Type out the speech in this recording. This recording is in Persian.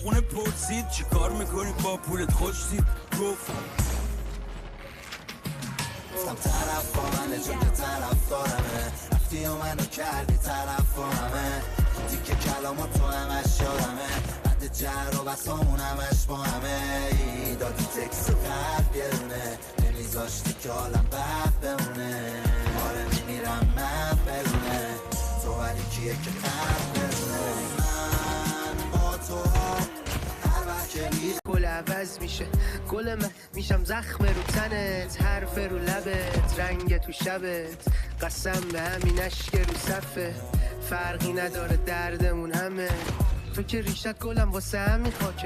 باغونه پرسید چی کار میکنی با پولت خوشید گفت گفتم طرف با منه چون که طرف دارمه رفتی و منو کردی طرف با همه دیگه کلامو تو همش یادمه بعد جر و بسامون همش با همه ای دادی تکس و قرد بیرونه نمیذاشتی که حالم بد بمونه آره میمیرم من برونه تو ولی کیه که قرد برونه من با تو هر وقت که گل عوض میشه گل من میشم زخم رو تنت حرف رو لبت رنگ تو شبت قسم به همین اشک رو صفه فرقی نداره دردمون همه تو که ریشت گلم واسه همین خاکه